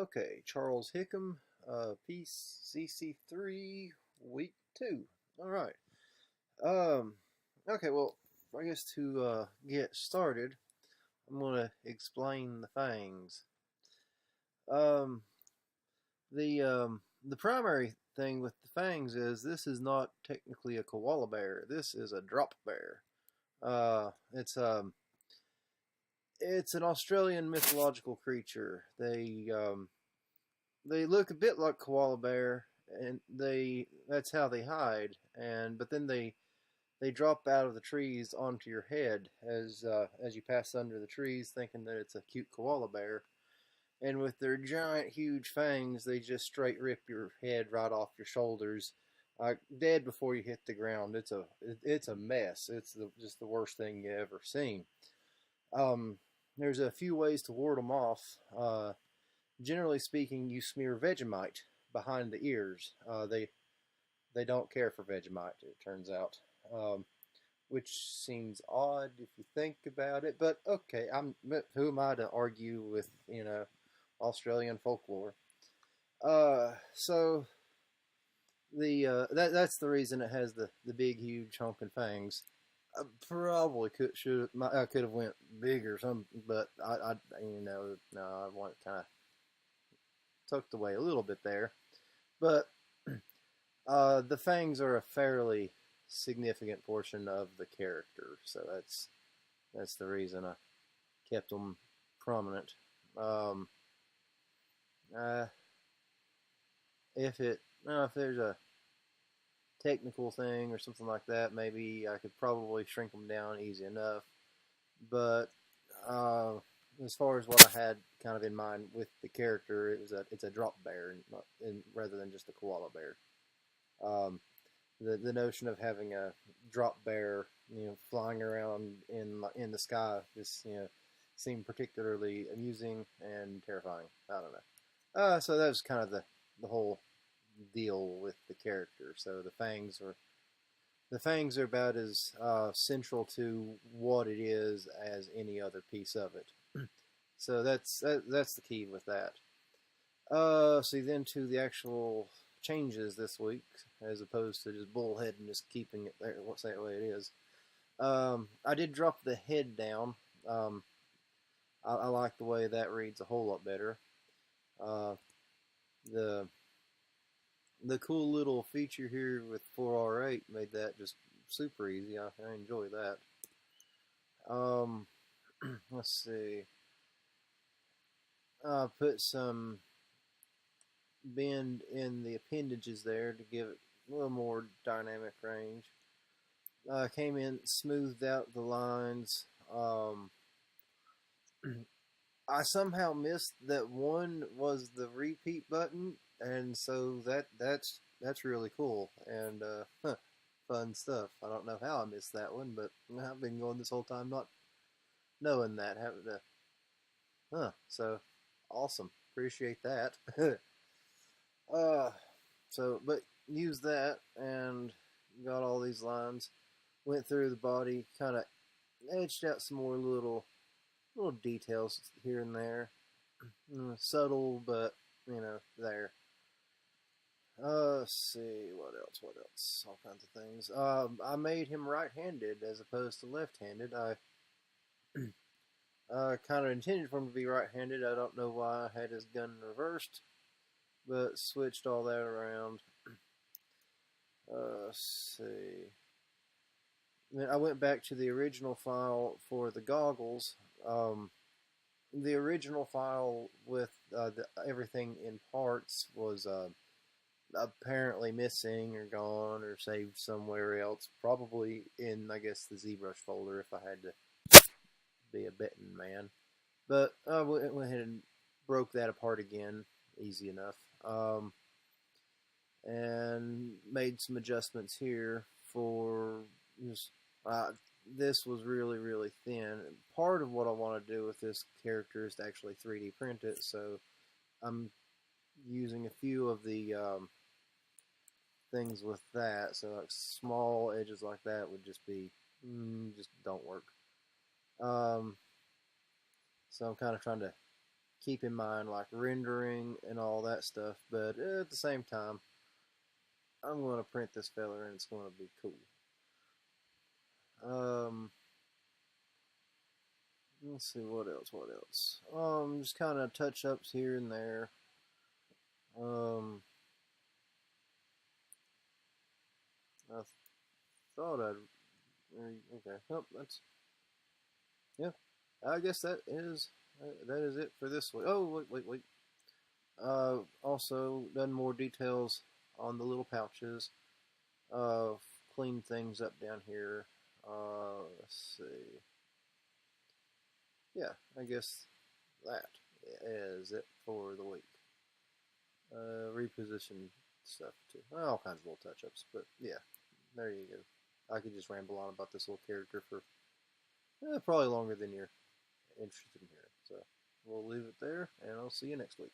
Okay, Charles Hickam, piece CC3, week 2. All right. Um, okay, well, I guess to get started, I'm going to explain the fangs. Um, the primary thing with the fangs is this is not technically a koala bear. This is a drop bear. Uh, it's um, it's an Australian mythological creature. They look a bit like koala bear, and that's how they hide. But then they drop out of the trees onto your head as you pass under the trees, thinking that it's a cute koala bear. And with their giant, huge fangs, they just straight rip your head right off your shoulders, like dead before you hit the ground. It's a mess. Just the worst thing you ever seen. Um, there's a few ways to ward them off. Generally speaking, you smear Vegemite behind the ears. They don't care for Vegemite, it turns out, which seems odd if you think about it. But okay, who am I to argue with Australian folklore? So that's the reason it has the big, huge honking fangs. I probably I could have went bigger, but I no, I want kind of tucked away a little bit there. But the fangs are a fairly significant portion of the character, so that's the reason I kept them prominent. Um, uh, if there's a technical thing or something like that, maybe I could probably shrink them down easy enough. But uh, as far as what I had kind of in mind with the character, it's a drop bear, rather than just a koala bear. Um, the notion of having a drop bear, flying around in the sky, just seemed particularly amusing and terrifying. I don't know. So that was kind of the whole deal with the character. So the fangs are about as central to what it is as any other piece of it. So that's the key with that. So then to the actual changes this week, as opposed to just bullhead and just keeping it there, what's that way it is. I did drop the head down. I like the way that reads a whole lot better. The the cool little feature here with 4R8 made that just super easy. I enjoy that. Let's see. I put some bend in the appendages there to give it a little more dynamic range. Came in, smoothed out the lines. I somehow missed that one was the repeat button, and so that's really cool and fun stuff. I don't know how I missed that one, but I've been going this whole time not knowing that. Having to, so awesome. Appreciate that. uh, but used that and got all these lines. Went through the body, kind of edged out some more little details here and there. Subtle, but there. Let's see what else. All kinds of things. I made him right-handed as opposed to left-handed. I kind of intended for him to be right-handed. I don't know why I had his gun reversed, but switched all that around. Let's see. Then I went back to the original file for the goggles. The original file with everything in parts was apparently missing or gone or saved somewhere else. Probably in, I guess, the ZBrush folder if I had to be a betting man. But I went ahead and broke that apart again, easy enough. And made some adjustments here for just this was really, really thin. Part of what I want to do with this character is to actually 3D print it, so I'm using a few of the things with that. So like small edges like that would just be just don't work. So I'm kind of trying to keep in mind, like rendering and all that stuff. But at the same time, I'm going to print this fella and it's going to be cool. Let's see, what else? Just kind of touch-ups here and there. I thought I'd, okay, oh, yeah, I guess that is it for this week. Oh, wait. Also done more details on the little pouches. Cleaned things up down here. Let's see. Yeah, I guess that is it for the week. Reposition stuff too. All kinds of little touch-ups, but yeah, there you go. I could just ramble on about this little character for probably longer than you're interested in hearing. So we'll leave it there, and I'll see you next week.